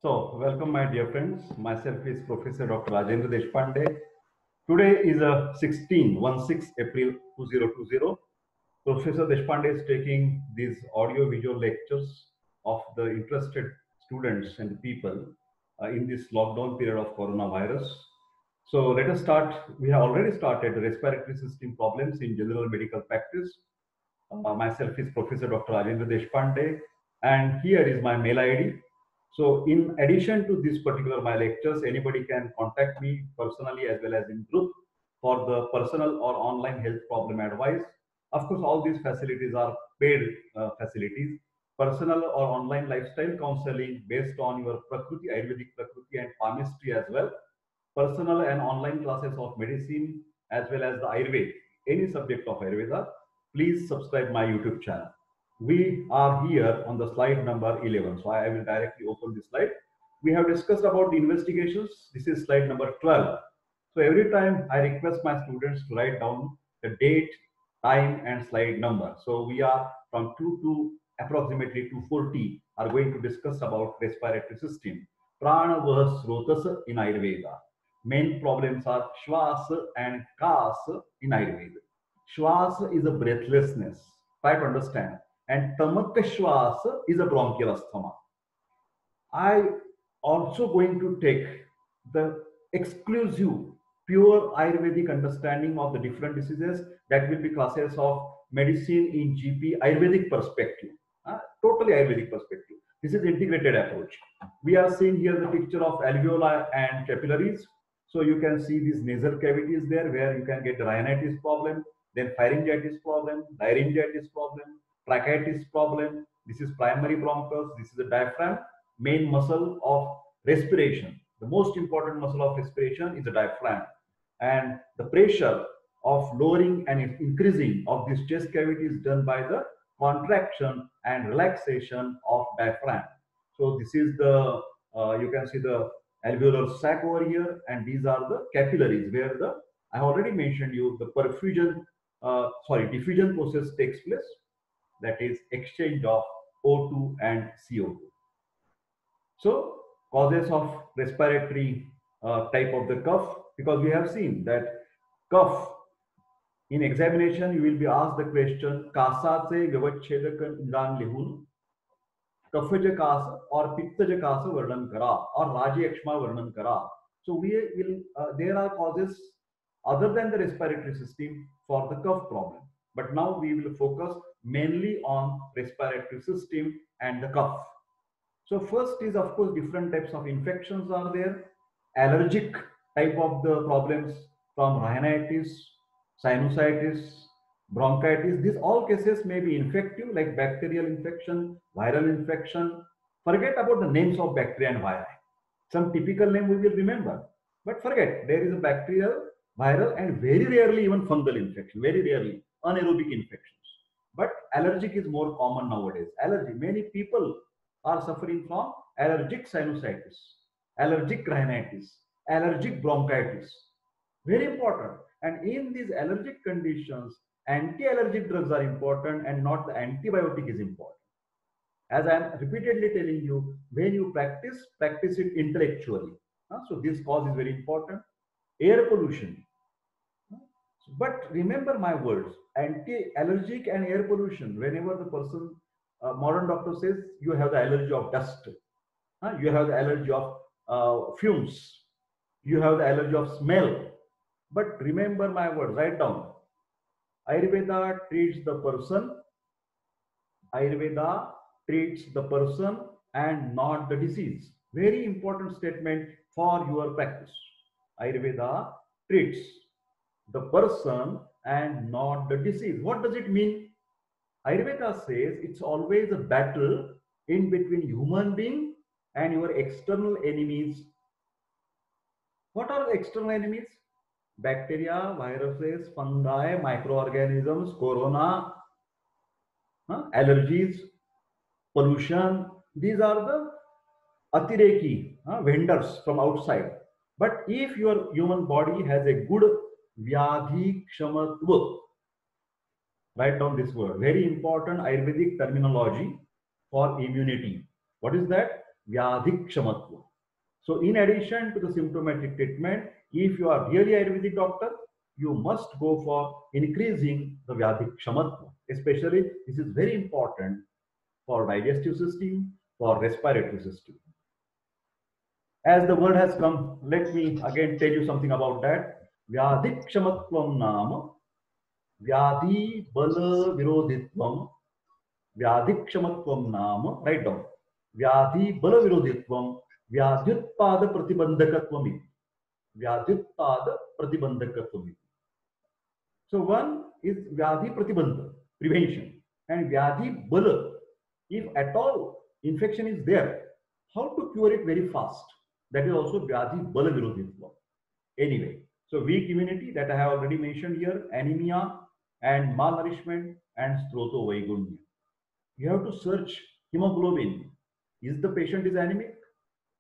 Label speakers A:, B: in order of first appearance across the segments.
A: Welcome my dear friends. Myself is Professor Dr. Rajendra Deshpande. Today is 16 April 2020. Professor Deshpande is taking these audio visual lectures of the interested students and people in this lockdown period of coronavirus. So let us start. We have already started respiratory system problems in general medical practice. Myself is Professor Dr. Rajendra Deshpande, and here is my mail ID. So, in addition to this particular my lectures, anybody can contact me personally as well as in group for the personal or online health problem advice. Of course, all these facilities are paid facilities. Personal or online lifestyle counseling based on your Prakriti, Ayurvedic Prakriti, and palmistry as well. Personal and online classes of medicine as well as the Ayurveda, any subject of Ayurveda, please subscribe my YouTube channel. We are here on the slide number 11. So I will directly open this slide. We have discussed about the investigations. This is slide number 12. So every time I request my students to write down the date, time, and slide number. So we are from 2 to approximately 240 are going to discuss about respiratory system. Prana was Srotas in Ayurveda. Main problems are Shwas and Kas in Ayurveda. Shwas is a breathlessness. Try to understand. And Tamak Shwas is a bronchial asthma. I also going to take the exclusive pure Ayurvedic understanding of the different diseases that will be classes of medicine in GP Ayurvedic perspective, totally Ayurvedic perspective. This is integrated approach. We are seeing here the picture of alveoli and capillaries. So you can see these nasal cavities there where you can get rhinitis problem, then pharyngitis problem, laryngitis problem, tracheitis problem. This is primary bronchus. This is the diaphragm, main muscle of respiration. The most important muscle of respiration is the diaphragm. And the pressure of lowering and increasing of this chest cavity is done by the contraction and relaxation of diaphragm. So this is the, you can see the alveolar sac over here, and these are the capillaries where the, I already mentioned you, the diffusion process takes place, that is exchange of O2 and CO2. So causes of respiratory type of the cough, because we have seen that cough in examination you will be asked the question कासाचे व्यवच्छेदक निदान लिहून कफज कास और पित्तज कास वर्णन करा और राजयक्ष्मा वर्णन करा. So we will there are causes other than the respiratory system for the cough problem, but now we will focus mainly on respiratory system and the cough. So first is of course different types of infections are there. Allergic type of the problems from rhinitis, sinusitis, bronchitis. These all cases may be infective like bacterial infection, viral infection. Forget about the names of bacteria and viri. Some typical name we will remember, but forget there is a bacterial, viral, and very rarely even fungal infection. Very rarely anaerobic infections. But allergic is more common nowadays. Allergy. Many people are suffering from allergic sinusitis, allergic rhinitis, allergic bronchitis. Very important. And in these allergic conditions, anti-allergic drugs are important and not the antibiotic is important. As I am repeatedly telling you, when you practice, practice it intellectually. So this cause is very important. Air pollution. But remember my words, anti-allergic and air pollution, whenever the person, modern doctor says you have the allergy of dust, you have the allergy of fumes, you have the allergy of smell. But remember my words, write down. Ayurveda treats the person, Ayurveda treats the person and not the disease. Very important statement for your practice. Ayurveda treats the person and not the disease. What does it mean? Ayurveda says it's always a battle in between human being and your external enemies. What are the external enemies? Bacteria, viruses, fungi, microorganisms, corona, allergies, pollution. These are the atireki vendors from outside. But if your human body has a good vyadhi kshamatva, write down this word. Very important Ayurvedic terminology for immunity. What is that? Vyadhikshamatva. So in addition to the symptomatic treatment, if you are really Ayurvedic doctor, you must go for increasing the Vyadhikshamatva. Especially, this is very important for digestive system, for respiratory system. As the word has come, let me again tell you something about that. Vyadhikshamatvam nama, Vyadhi bala virodhitvam, Vyadhikshamatvam nama, write down. Vyadhi bala virodhitvam, Vyadhyutpada pratibandhakatvam. Vyadhyutpada pratibandhakatvam. So one is Vyadhi pratibandha, prevention, and Vyadhi bala. If at all infection is there, how to cure it very fast? That is also Vyadhi bala virodhitvam. Anyway, so weak immunity that I have already mentioned here, anemia and malnourishment and Strotovaigunya. You have to search hemoglobin. Is the patient is anemic?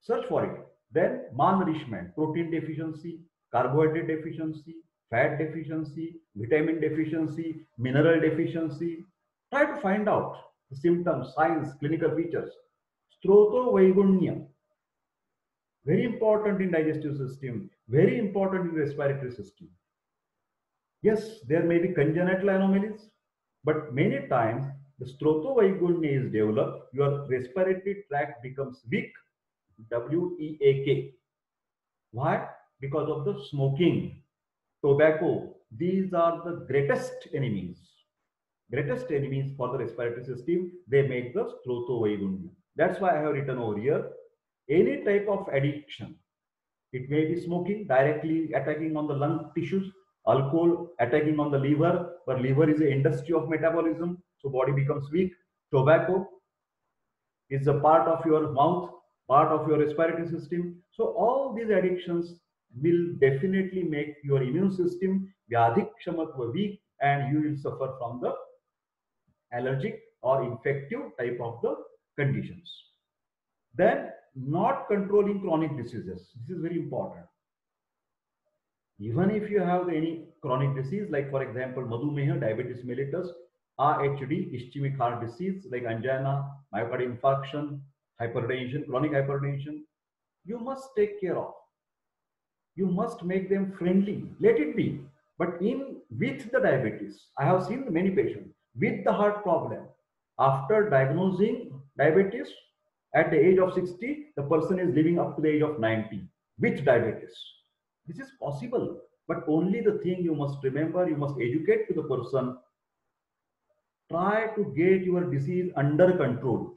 A: Search for it. Then malnourishment, protein deficiency, carbohydrate deficiency, fat deficiency, vitamin deficiency, mineral deficiency. Try to find out the symptoms, signs, clinical features. Strotovaigunya, very important in digestive system, very important in respiratory system. Yes, there may be congenital anomalies, but many times the Strotovaigunya is developed, your respiratory tract becomes weak, W-E-A-K. Why? Because of the smoking, tobacco. These are the greatest enemies for the respiratory system. They make the Strotovaigunya. That's why I have written over here, any type of addiction. It may be smoking, directly attacking on the lung tissues, alcohol attacking on the liver, but liver is an industry of metabolism, so body becomes weak. Tobacco is a part of your mouth, part of your respiratory system. So all these addictions will definitely make your immune system Vyadhikshamatva weak, and you will suffer from the allergic or infective type of the conditions. Then not controlling chronic diseases. This is very important. Even if you have any chronic disease, like for example, Madhumeha, diabetes mellitus, RHD, ischemic heart disease, like angina, myocardial infarction, hypertension, chronic hypertension, you must take care of. You must make them friendly. Let it be. But with the diabetes, I have seen many patients with the heart problem. After diagnosing diabetes, at the age of 60, the person is living up to the age of 90 with diabetes. This is possible, but only the thing you must remember, you must educate to the person. Try to get your disease under control.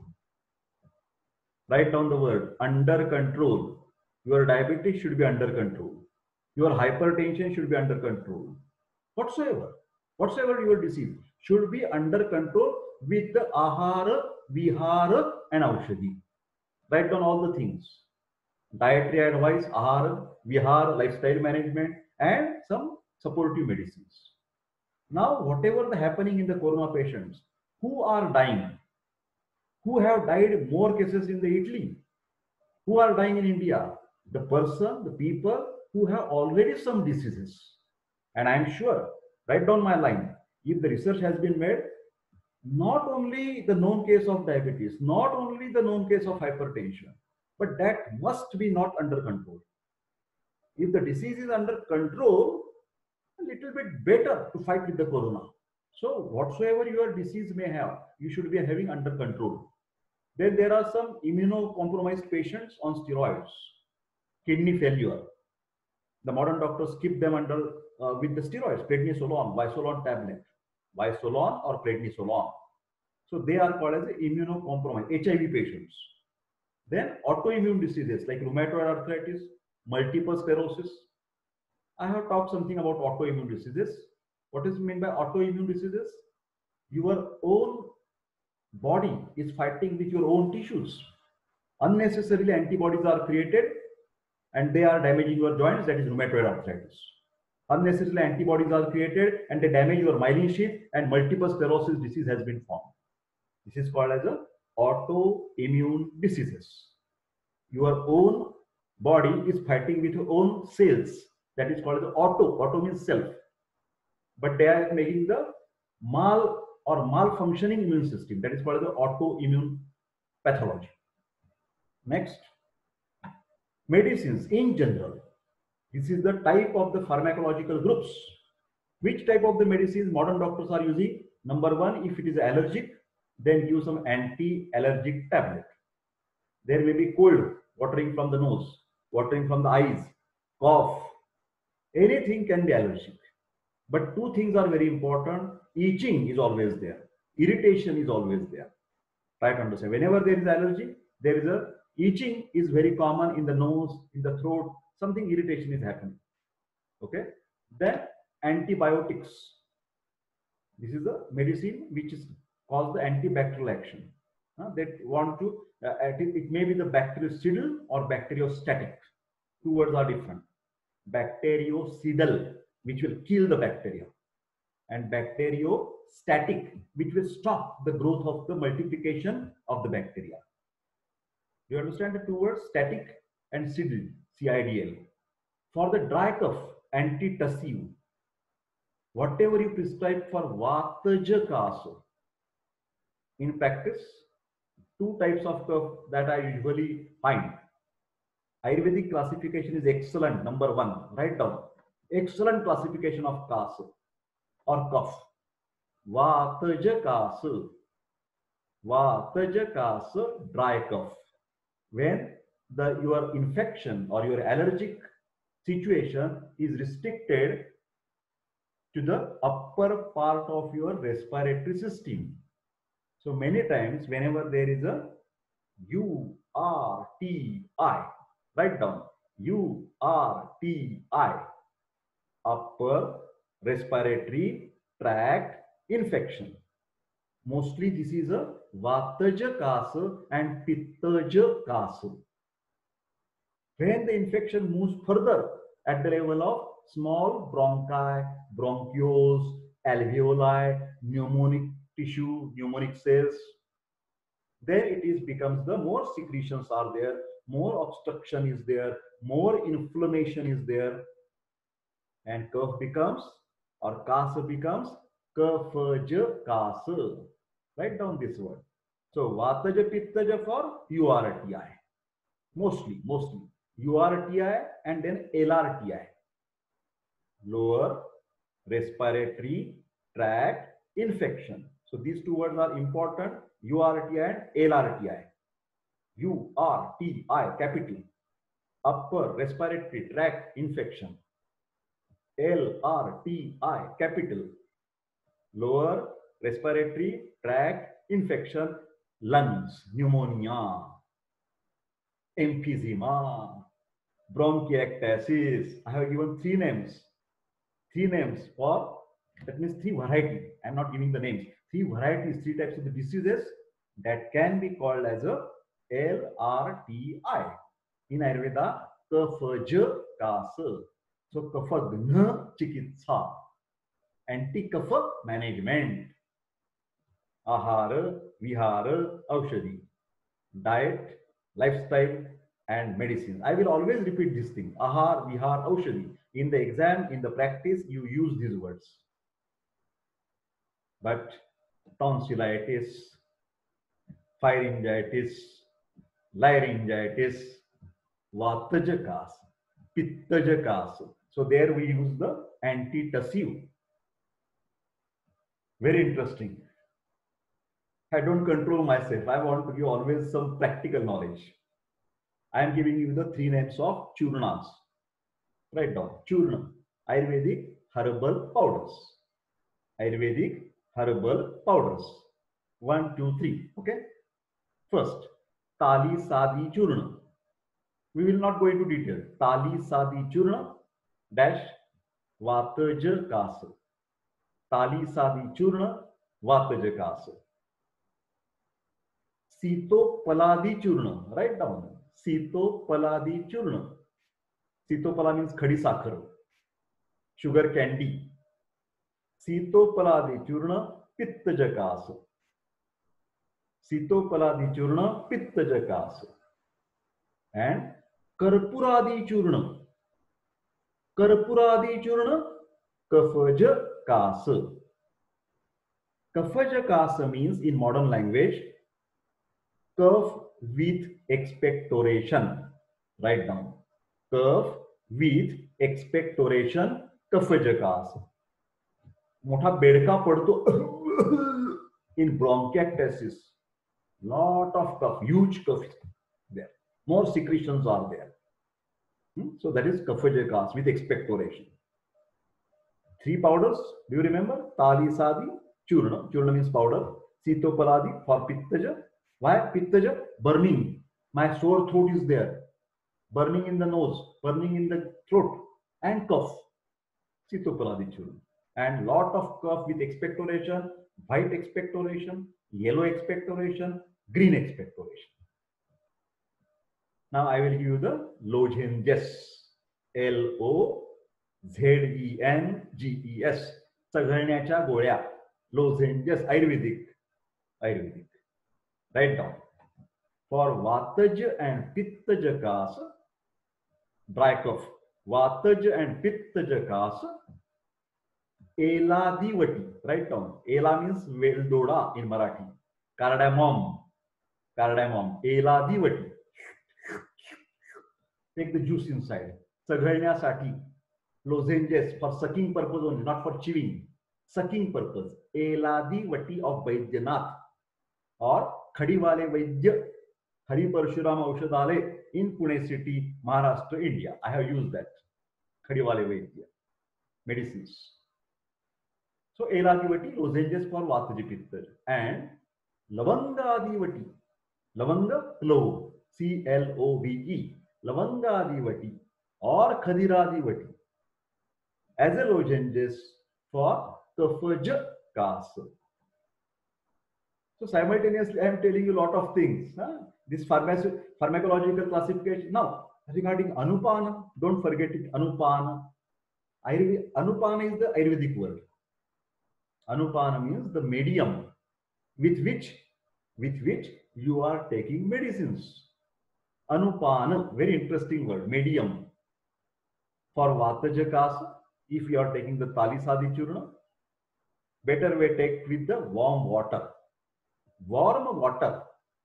A: Write down the word, under control. Your diabetes should be under control. Your hypertension should be under control. Whatsoever your disease should be under control with the ahara, vihara and aushadhi. Write down all the things. Dietary advice, ahara, vihara, lifestyle management, and some supportive medicines. Now, whatever the happening in the corona patients, who are dying, who have died more cases in the Italy, who are dying in India, the people who have already some diseases. And I am sure, write down my line, if the research has been made, not only the known case of diabetes, not only the known case of hypertension, but that must be not under control. If the disease is under control, a little bit better to fight with the corona. So whatsoever your disease may have, you should be having under control. Then there are some immunocompromised patients on steroids, kidney failure. The modern doctors keep them under with the steroids, prednisolone, Visolon tablet, Visolon or prednisolone. So they are called as immunocompromised HIV patients. Then autoimmune diseases like rheumatoid arthritis, multiple sclerosis. I have talked something about autoimmune diseases. What is meant by autoimmune diseases? Your own body is fighting with your own tissues. Unnecessarily antibodies are created and they are damaging your joints, that is rheumatoid arthritis. Unnecessarily antibodies are created and they damage your myelin sheath and multiple sclerosis disease has been formed. This is called as a autoimmune diseases. Your own body is fighting with your own cells. That is called as auto. Auto means self. But they are making the malfunctioning immune system. That is called as the autoimmune pathology. Next, medicines in general. This is the type of the pharmacological groups. Which type of the medicines modern doctors are using? Number one, if it is allergic, then use some anti-allergic tablet. There may be cold, watering from the nose, watering from the eyes, cough. Anything can be allergic. But two things are very important. Itching is always there. Irritation is always there. Try to understand. Whenever there is allergy, there is a itching is very common in the nose, in the throat. Something irritation is happening. Okay. Then antibiotics. This is the medicine which is called the antibacterial action. That want to it may be the bactericidal or bacteriostatic. Two words are different. Bactericidal, which will kill the bacteria, and bacteriostatic, which will stop the growth of the multiplication of the bacteria. Do you understand the two words, static and cidal, CIDL? For the dry cough, antitussive. Whatever you prescribe for Vataja Kasa. In practice, two types of cough that I usually find. Ayurvedic classification is excellent. Number one, write down. Excellent classification of Kasa or cough. Vataja Kasa. Vataja Kasa, dry cough. When your infection or your allergic situation is restricted to the upper part of your respiratory system. So many times, whenever there is a URTI, write down URTI, upper respiratory tract infection. Mostly this is a Vataja Kasa and Pittaja Kasa. When the infection moves further at the level of small bronchi, bronchioles, alveoli, pneumonic tissue, pneumonic cells, then it becomes the more secretions are there, more obstruction is there, more inflammation is there, and cough becomes, or Kasa becomes, Kaphaja Kasa. Write down this word. So Vataja Pittaja for URTI. Mostly URTI and then LRTI. Lower respiratory tract infection. So these two words are important. URTI and LRTI. URTI, capital. Upper respiratory tract infection. LRTI, capital. Lower respiratory tract infection, lungs, pneumonia, emphysema, bronchiectasis. I have given three names. Three names for, that means three varieties. I am not giving the names. Three varieties, three types of the diseases that can be called as a LRTI. In Ayurveda, Kaphaja Kasa. So Kaphagna Chikitsa. Anti-Kapha management. Ahara, Vihara, Aushadhi. Diet, lifestyle, and medicine. I will always repeat this thing. Ahar, Vihar, Aushadhi. In the exam, in the practice, you use these words. But tonsillitis, pharyngitis, laryngitis, Vataja Kasa, Pittaja Kasa. So there we use the antitussive. Very interesting. I don't control myself. I want to give always some practical knowledge. I am giving you the three names of churnas. Write down. Churna, Ayurvedic herbal powders. Ayurvedic herbal powders. 1, 2, 3. Okay. First, Tali Sadi Churna. We will not go into detail. Tali Sadi Churna dash Vataja Kasa. Tali Sadi Churna Vataja Kasa. Sito Paladi Churna. Write down. Sito Paladi Churna. Sitopala means khadi sakhar. Sugar candy. Sitopaladi Churna Pittaja Kasa. Sitopaladi Churna Pittaja Kasa. And Karpuradi Churna. Karpuradi Churna Kaphaja Kasa. Kaphaja Kasa means in modern language, cough with expectoration. Write down. Cough with expectoration, कफजकास. मोठा बेडका पडतो in bronchiectasis. Lot of cough, huge cough there. More secretions are there. So that is कफजकास with expectoration. 3 powders. Do you remember? Tali Sadi, Churna. Churna means powder. Sitopaladi for Pittaja. Why Pittaja? Burning. My sore throat is there. Burning in the nose, burning in the throat, and cough. Sitopaladi Churna. And lot of cough with expectoration, white expectoration, yellow expectoration, green expectoration. Now I will give you the lozenges. LOZENGES. चघळण्याच्या गोळ्या. Lozenges. Ayurvedic. Write down. For Vataj and Pittajakas, dry cough. Vataj and Pittajakas, Eladivati. Write down. Ela means Veldoda in Marathi. Cardamom. Eladivati. Take the juice inside. चघळण्यासाठी. Lozenges for sucking purpose only, not for chewing. Sucking purpose. Eladivati of Baidyanath or Khadiwale Vaidya, Hari Parshuram Aushadale in Pune city, Maharashtra, India. I have used that. Khadiwale Vaidya medicines. So Eladivati, lozenges for Vataji Pittaj, and Lavangadivati. Lavanga, clove. CLOVE. Lavangadivati or Khadiradivati as a lozenges for Kafaj-Kas. So simultaneously, I am telling you a lot of things. This pharmacological classification. Now, regarding Anupana, don't forget it. Anupana. Anupana is the Ayurvedic word. Anupana means the medium with which you are taking medicines. Anupana, very interesting word. Medium. For Vatajakas, if you are taking the Talisadi Churna, better way take with the warm water. Warm water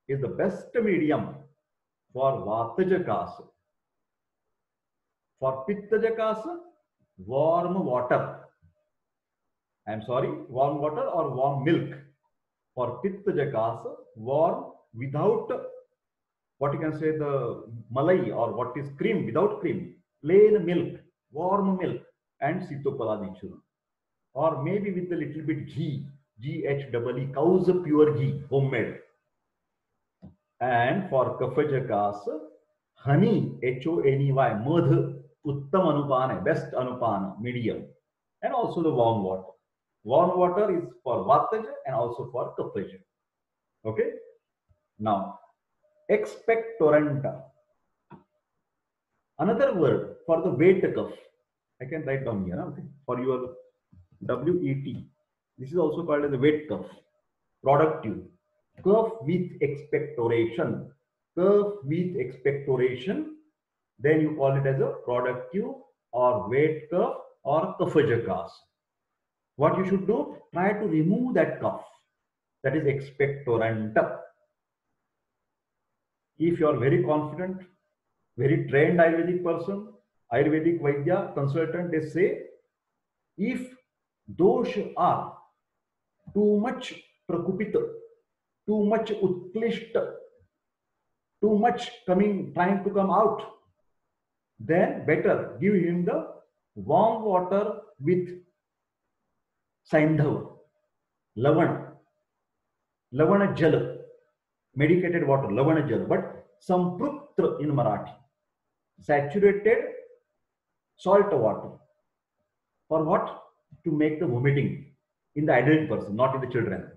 A: is the best medium for Vatajakas. For Pittajakas, warm water. I am sorry, warm water or warm milk. For Pittajakas, warm without, what you can say, the malai or what is cream, without cream. Plain milk, warm milk and Sitopaladi Churna. Or maybe with a little bit ghee. GHEE, cow's pure ghee, homemade. And for Kafajakas, honey, HONEY, madh, uttam anupana, best anupana, medium. And also the warm water. Warm water is for Vataja and also for Kafaja. Okay? Now, expectorant. Another word for the wet cough. I can write down here, okay? For your WET. This is also called as a wet cough. Productive. Cough with expectoration. Cough with expectoration. Then you call it as a productive or wet cough or Kafajakas. What you should do? Try to remove that cough. That is expectorant. If you are very confident, very trained Ayurvedic person, Ayurvedic Vaidya consultant, they say, if dosha are too much prakupita, too much utklishta, too much trying to come out, then better give him the warm water with Saindhava, Lavana Jala, medicated water, Lavana Jala, but Samprutra in Marathi, saturated salt water. For what? To make the vomiting in the adult person, not in the children.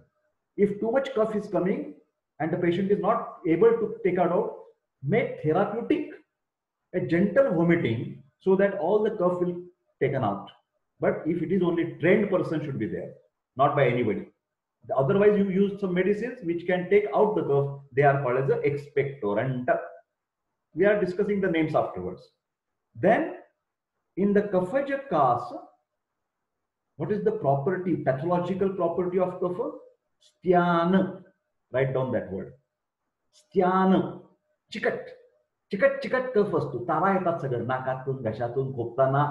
A: If too much cough is coming and the patient is not able to take it out, make therapeutic, a gentle vomiting so that all the cough will taken out. But if it is only trained person should be there, not by anybody. Otherwise, you use some medicines which can take out the cough. They are called as the expectorant. We are discussing the names afterwards. Then, in the Kafajakas, what is the property, pathological property of kapha? Styana. Write down that word. स्त्यान, चिकट चिकट चिकट कफ असतो, तारा येतात सगळं नाकातून घशातून खोकताना.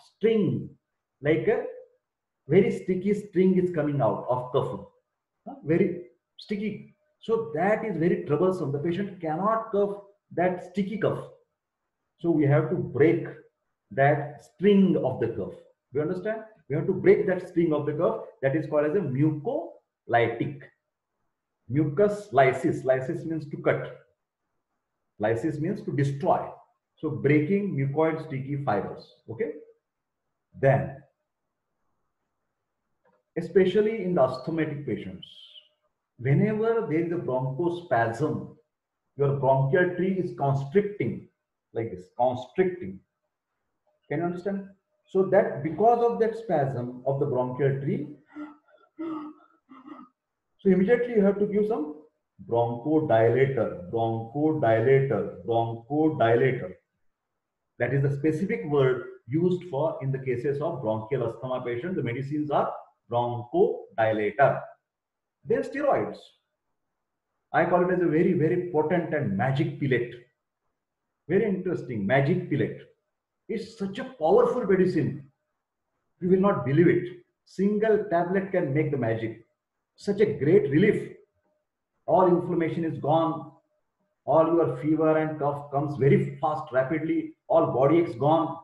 A: String, like a very sticky string is coming out of cough, very sticky. So that is very troublesome. The patient cannot cough that sticky cough. So we have to break that string of the cough. You understand? We have to break that string of the cough. That is called as a mucolytic. Mucus lysis. Lysis means to cut. Lysis means to destroy. So breaking mucoid sticky fibers. Okay. Then, especially in the asthmatic patients, whenever there is a bronchospasm, your bronchial tree is constricting like this, constricting. Can you understand? So that because of that spasm of the bronchial tree, so immediately you have to give some bronchodilator, bronchodilator, bronchodilator. That is the specific word used for in the cases of bronchial asthma patients. The medicines are bronchodilator. Then steroids. I call it as a very, very potent and magic pellet. Very interesting, magic pellet. It's such a powerful medicine. You will not believe it. Single tablet can make the magic. Such a great relief. All inflammation is gone. All your fever and cough comes very fast, rapidly. All body aches gone.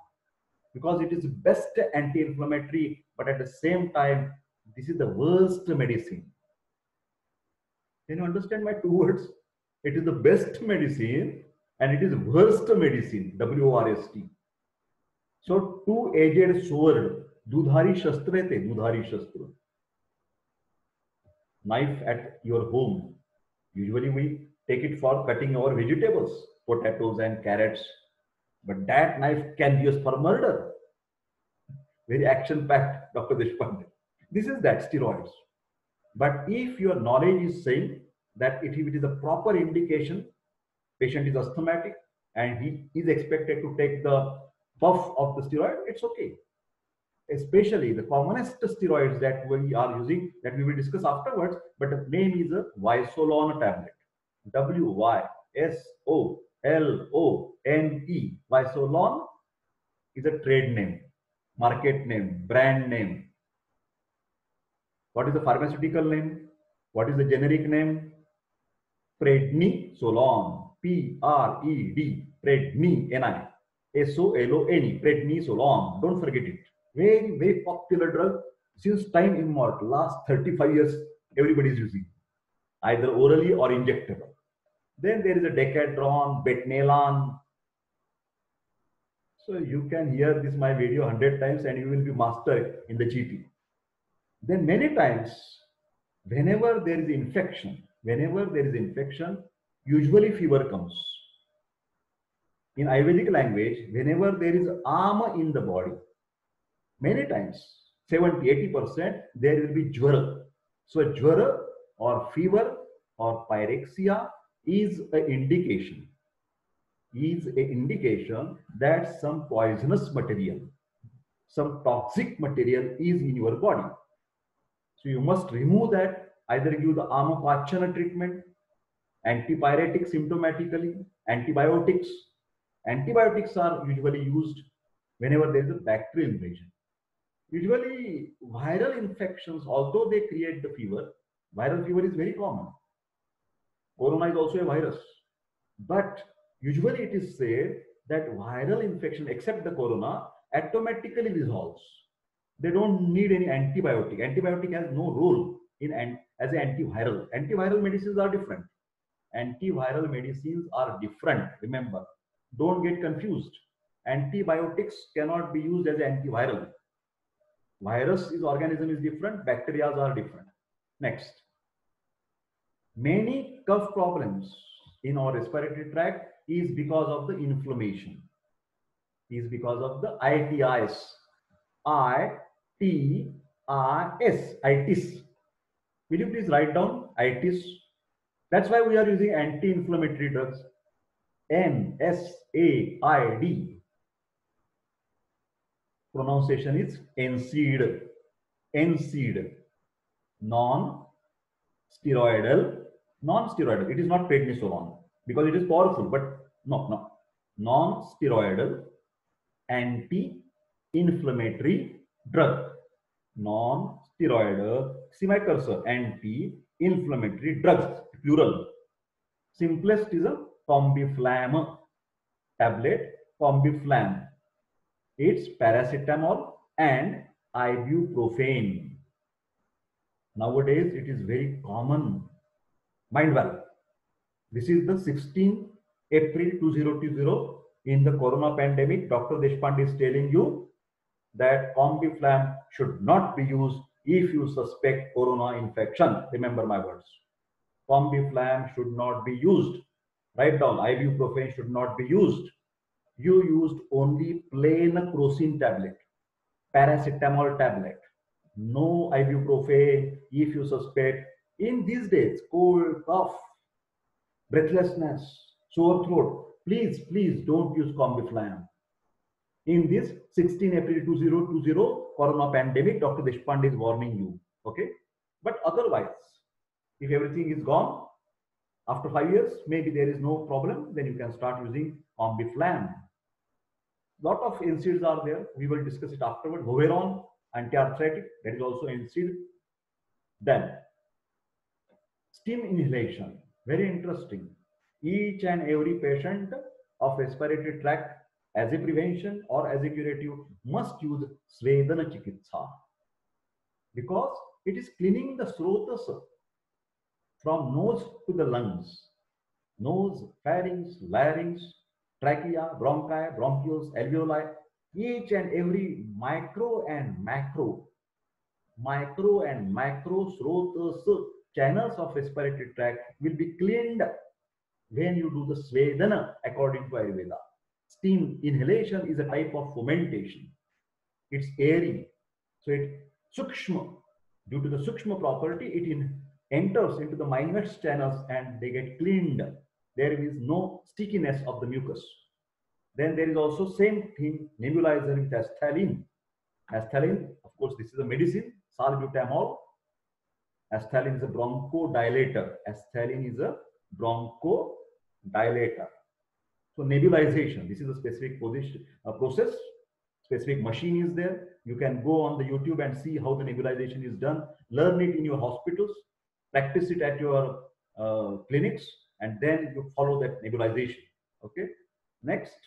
A: Because it is the best anti-inflammatory, but at the same time, this is the worst medicine. Can you understand my two words? It is the best medicine and it is worst medicine. WORST. So two-edged sword, dudhari shastra te, dudhari shastra. Knife at your home. Usually we take it for cutting our vegetables, potatoes and carrots. But that knife can be used for murder. Very action-packed, Dr. Deshpande. This is that, steroids. But if your knowledge is saying that if it is a proper indication, patient is asthmatic and he is expected to take the puff of the steroid, it's okay. Especially the commonest steroids that we are using, that we will discuss afterwards, but the name is a Vysolone tablet. Vysolone. Vysolone is a trade name, market name, brand name. What is the pharmaceutical name? What is the generic name? Prednisolone. P-R-E-D. Predni. S-O-L-O-N-E. Prednisolone. Don't forget it. Very, very popular drug since time immemorial. Last 35 years, everybody is using either orally or injectable. Then there is a Decadron, Betnalan. So you can hear this my video 100 times and you will be master in the GT. Then many times, whenever there is infection, usually fever comes. In Ayurvedic language, whenever there is ama in the body, many times, 70-80%, there will be jvara. So jvara or fever or pyrexia is an indication. That some poisonous material, some toxic material is in your body. So you must remove that, either give the amapachana treatment, antipyretic symptomatically, antibiotics. Antibiotics are usually used whenever there is a bacterial invasion. Usually viral infections, although they create the fever, viral fever is very common. Corona is also a virus. But usually it is said that viral infection, except the corona, automatically resolves. They don't need any antibiotic. Antibiotic has no role in as an antiviral. Antiviral medicines are different. Antiviral medicines are different. Remember, don't get confused. Antibiotics cannot be used as antiviral. Virus is organism is different. Bacteria are different. Next, many cough problems in our respiratory tract is because of the inflammation. Is because of the ITIs. ITIS. Itis. Will you please write down itis? That's why we are using anti-inflammatory drugs. NSAID. Pronunciation is NSAID. NSAID. Non-steroidal Non-steroidal. It is not prednisolone because it is powerful, but no. Non-steroidal anti-inflammatory drug. Non-steroidal, see my cursor, anti-inflammatory drugs, plural. Simplest is a Combiflam tablet, Combiflam. It's paracetamol and ibuprofen. Nowadays, it is very common. Mind well. This is the 16th April 2020. In the corona pandemic, Dr. Deshpande is telling you that Combiflam should not be used if you suspect corona infection. Remember my words. Combiflam should not be used. Write down, ibuprofen should not be used. You used only plain crocin tablet, paracetamol tablet. No ibuprofen if you suspect. In these days, cold, cough, breathlessness, sore throat, please don't use Combiflam. In this 16 April 2020 corona pandemic, Dr. Deshpande is warning you. Okay? But otherwise, if everything is gone, after 5 years, maybe there is no problem, then you can start using Combiflam. Lot of NSAIDs are there. We will discuss it afterward. Voveron, anti-arthritic, that is also NSAID. Then, steam inhalation, very interesting. Each and every patient of respiratory tract, as a prevention or as a curative, must use Svedana Chikitsa because it is cleaning the throats from nose to the lungs. Nose, pharynx, larynx, trachea, bronchi, bronchioles, alveoli, each and every micro and macro throats, channels of respiratory tract will be cleaned when you do the Svedana according to Ayurveda. Steam inhalation is a type of fermentation. It's airy. So it sukshma, due to the sukshma property, it enters into the minute channels and they get cleaned. There is no stickiness of the mucus. Then there is also same thing, nebulizer with asthalin. Asthalin, of course, this is a medicine, salbutamol. Asthalin is a bronchodilator. Asthalin is a bronchodilator. So nebulization, this is a specific process, specific machine is there. You can go on the YouTube and see how the nebulization is done. Learn it in your hospitals, practice it at your clinics, and then you follow that nebulization. Okay. Next,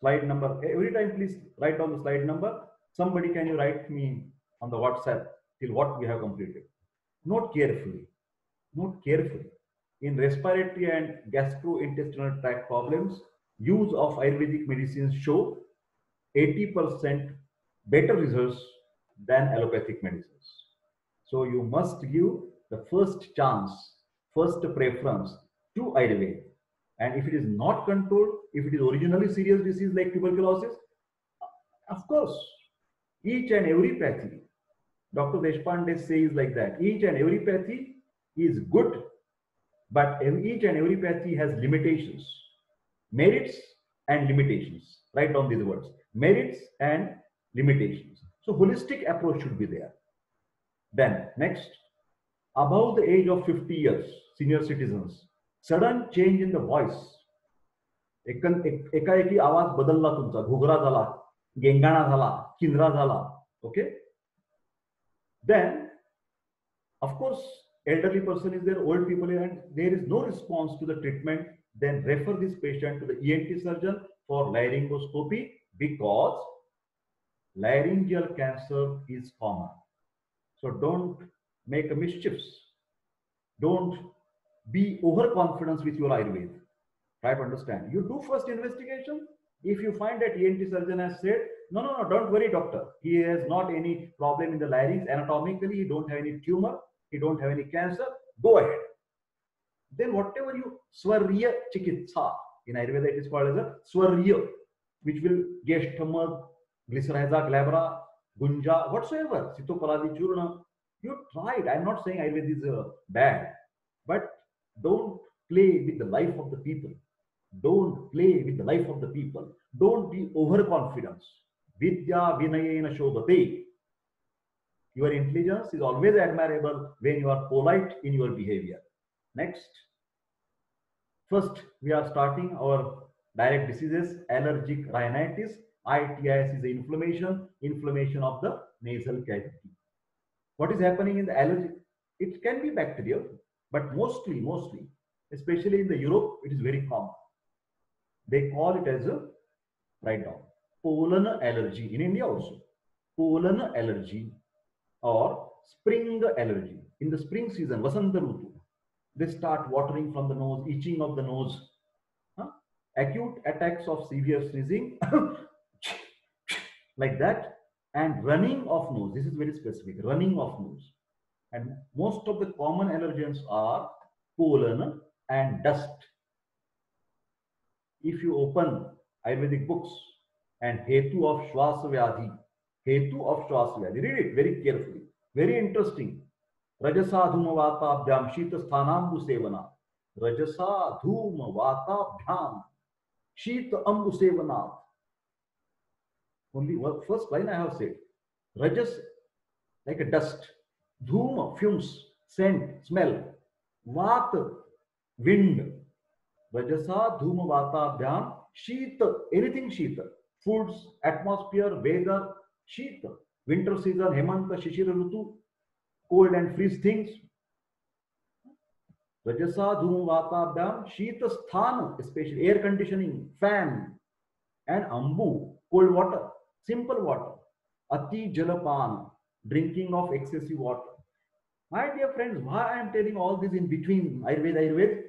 A: slide number. Every time, please write down the slide number. Somebody, can you write me on the WhatsApp till what we have completed? Note carefully. Note carefully. In respiratory and gastrointestinal tract problems, use of Ayurvedic medicines show 80% better results than allopathic medicines. So you must give the first chance, first preference to Ayurveda. And if it is not controlled, if it is originally serious disease like tuberculosis, of course, each and every pathy, Dr. Deshpande says like that, each and every pathy is good, but each and every pathy has limitations, merits and limitations. Write down these words, merits and limitations. So holistic approach should be there. Then next, above the age of 50 years, senior citizens, sudden change in the voice. एकाएकी आवाज बदलला तुमचा, घुगरा झाला, गेंगाणा झाला, किंद्रा झाला. Okay. Then, of course, elderly person is there, old people, and there is no response to the treatment, then refer this patient to the ENT surgeon for laryngoscopy because laryngeal cancer is common. So don't make a mischiefs. Don't be overconfident with your Ayurveda. Try to understand. You do first investigation. If you find that ENT surgeon has said, no, don't worry, doctor. He has not any problem in the larynx. Anatomically, he don't have any tumor. He don't have any cancer. Go ahead. Then whatever you Swarya Chikitsa, in Ayurveda it is called as a Swarya, which will Geshtama, Glycyrrhiza glabra, Gunja, whatsoever, Sitopaladi Churna. You try it. I'm not saying Ayurveda is bad, but don't play with the life of the people. Don't play with the life of the people. Don't be overconfident. Vidya vinayena shobhate. Your intelligence is always admirable when you are polite in your behavior. Next, first we are starting our direct diseases, allergic rhinitis. ITIS is the inflammation of the nasal cavity. What is happening in the allergy? It can be bacterial, but mostly, especially in the Europe, it is very common. They call it as a, write down, pollen allergy. In India also, pollen allergy or spring allergy. In the spring season, Vasanta Rutu, they start watering from the nose, itching of the nose, acute attacks of severe sneezing, like that, and running of nose. This is very specific, running of nose. And most of the common allergens are pollen and dust. If you open Ayurvedic books and Hetu of Shwasavyadhi, read it very carefully. Very interesting. Rajasa dhuma vatabhyam shita sthanambu sevana. Rajasa dhuma vatabhyam shita ambu sevana. Only first line I have said. Rajas, like a dust. Dhuma, fumes, scent, smell. Vata, wind. Rajasa dhuma vatabhyam shita, anything shita. Foods, atmosphere, weather, shita. Winter season, hemanta, shishira rutu, cold and freeze things. Rajasa dhuma vatabhyam shita sthana, especially air conditioning, fan, and ambu, cold water, simple water. Ati jalapan, drinking of excessive water. My dear friends, why I am telling all this in between Ayurveda?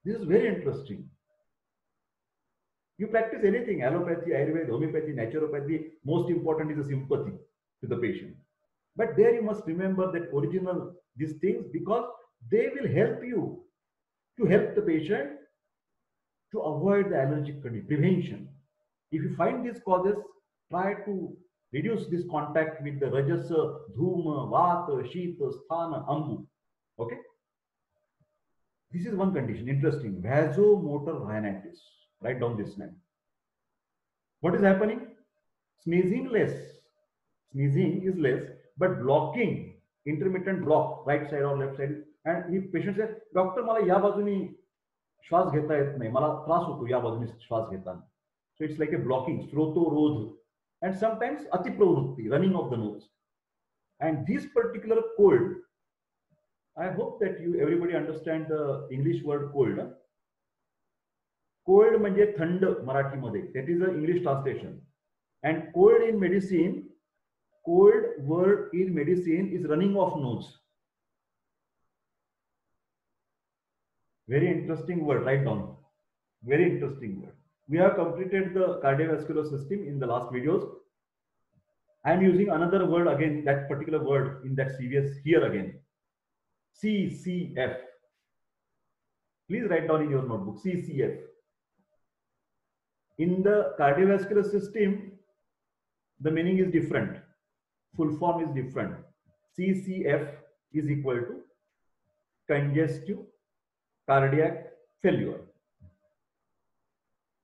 A: This is very interesting. You practice anything, allopathy, Ayurveda, homeopathy, naturopathy, most important is the sympathy to the patient. But there you must remember that original, these things, because they will help you to help the patient to avoid the allergic condition, prevention. If you find these causes, try to reduce this contact with the Rajasa, Dhuma, Vata, Shita, Sthana, Ambu. Okay? This is one condition, interesting. Vasomotor rhinitis. Write down this name. What is happening? Sneezing less. Sneezing is less, but blocking, intermittent block, right side or left side. And if patient says, Doctor, मला या बाजूनी श्वास घेता येत नाही, मला त्रास होतो या बाजूनी श्वास घेताना. So it's like a blocking, स्रोतोरोध, and sometimes atipravrutti, running of the nose. And this particular cold, I hope that everybody understand the English word cold. Cold म्हणजे थंड मराठीमध्ये. That is the English translation. And cold in medicine, cold word in medicine is running of nose. Very interesting word, write down. Very interesting word. We have completed the cardiovascular system in the last videos. I am using another word again, that particular word in that series here again. CCF. Please write down in your notebook, CCF. In the cardiovascular system, the meaning is different. Full form is different. CCF is equal to congestive cardiac failure.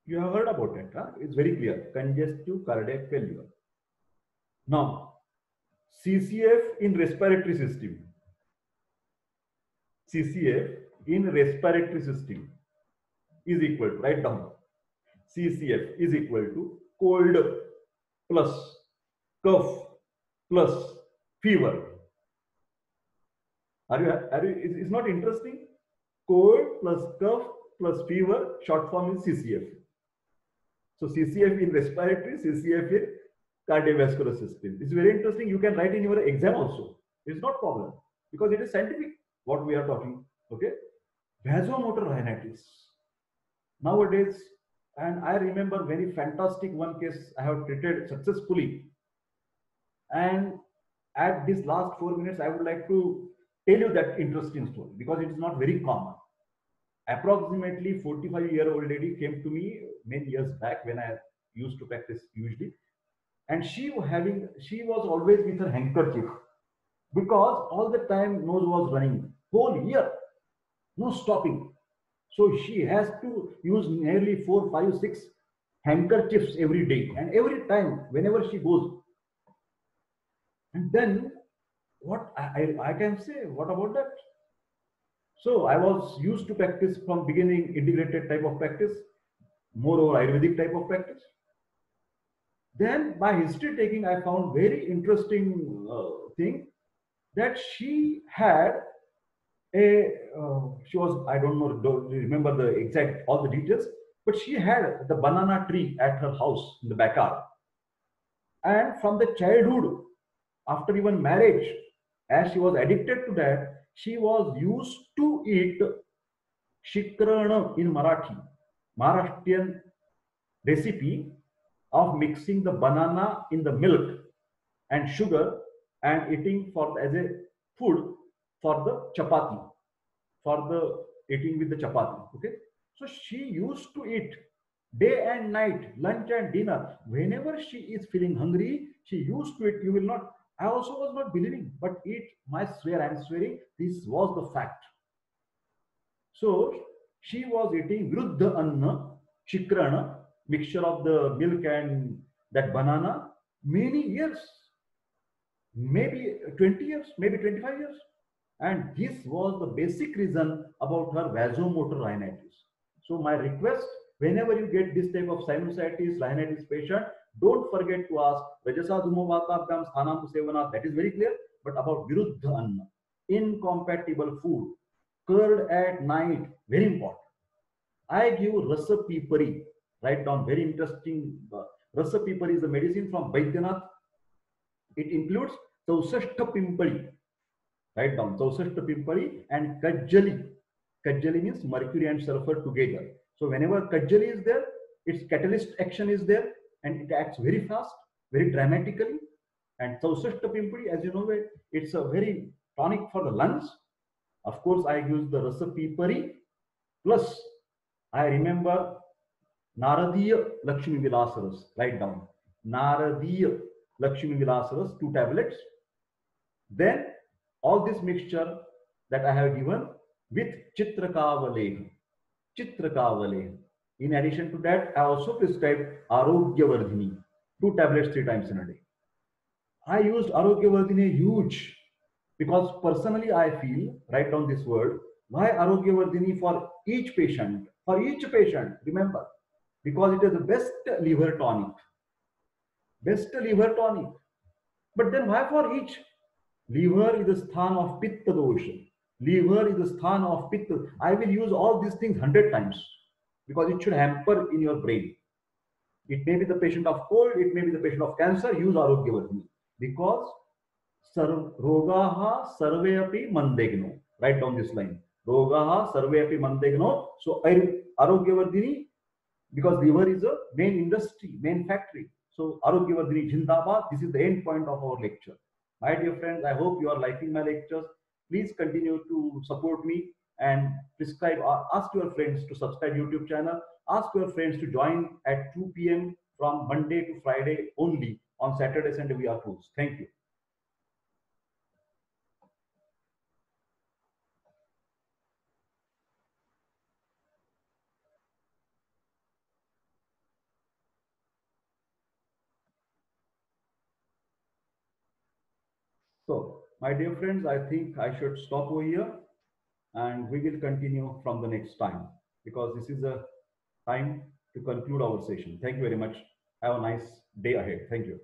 A: You have heard about it, huh? It's very clear. Congestive cardiac failure. Now, CCF in respiratory system. CCF in respiratory system is equal to, write down, CCF is equal to cold plus cough plus fever. It's not interesting? Cold plus cough plus fever, short form is CCF. So CCF in respiratory, CCF in cardiovascular system. It's very interesting. You can write in your exam also. It's not problem because it is scientific what we are talking. Okay. Vasomotor rhinitis. Nowadays, and I remember very fantastic one case I have treated successfully. And at this last 4 minutes, I would like to tell you that interesting story because it is not very common. Approximately 45-year-old lady came to me many years back when I used to practice usually. And she was always with her handkerchief because all the time nose was running whole year, no stopping. So she has to use nearly 4, 5, 6 handkerchiefs every day and every time whenever she goes. And then what I can say, what about that? So I was used to practice from beginning integrated type of practice, more or Ayurvedic type of practice. Then by history taking, I found very interesting thing that she had she was, I don't know, don't remember the exact all the details, but she had the banana tree at her house in the backyard. And from the childhood, after even marriage, as she was addicted to that, she was used to eat shikrana in Marathi, Maharashtrian recipe of mixing the banana in the milk and sugar and eating for as a food for the chapati, for the eating with the chapati. Okay, so she used to eat day and night, lunch and dinner. Whenever she is feeling hungry, she used to eat. You will not. I also was not believing, but eat. My swear, I am swearing. This was the fact. So she was eating Viruddha Anna, Shikrana, mixture of the milk and that banana, many years, maybe 20 years, maybe 25 years. And this was the basic reason about her vasomotor rhinitis. So my request, whenever you get this type of sinusitis, rhinitis patient, don't forget to ask Rajasa Dhumovatabhyam Sthanam Sevana, that is very clear, but about Viruddha Anna, incompatible food, curd at night, very important. I give Rasa Pipari, write down, very interesting. Rasa Pipari is a medicine from Baidyanath. It includes Tausashta Pimpali, write down, Tausashta Pimpali and Kajjali. Kajjali means mercury and sulfur together. So whenever Kajjali is there, its catalyst action is there and it acts very fast, very dramatically. And Tausashta Pimpali, as you know, it's a very tonic for the lungs. Of course, I use the Rasa Pipari plus I remember Naradiya Lakshmi Vilasaras. Write down. Naradiya Lakshmi Vilasaras, 2 tablets. Then all this mixture that I have given with Chitrakavaleha. Chitrakavaleha. In addition to that, I also prescribed Arogyavardhini, 2 tablets 3 times in a day. I used Arogyavardhini huge because personally I feel, write down this word, why Arogyavardhini for each patient, remember, because it is the best liver tonic, best liver tonic. But then why for each? Liver is the sthan of pitta dosha. Liver is the sthan of pitta. I will use all these things 100 times because it should hamper in your brain. It may be the patient of cold, it may be the patient of cancer, use Arogyavardhini. Because rogaha sarve api mandegno. Write down this line. Rogaha sarve api mandegno. So Arogyavardhini, because liver is a main industry, main factory. So Arogyavardhini Jindabad, this is the end point of our lecture. My dear friends, I hope you are liking my lectures. Please continue to support me and prescribe, ask your friends to subscribe YouTube channel. Ask your friends to join at 2 p.m. from Monday to Friday only. On Saturday, Sunday, we are closed. Thank you. So, my dear friends, I think I should stop over here and we will continue from the next time because this is a time to conclude our session. Thank you very much. Have a nice day ahead. Thank you.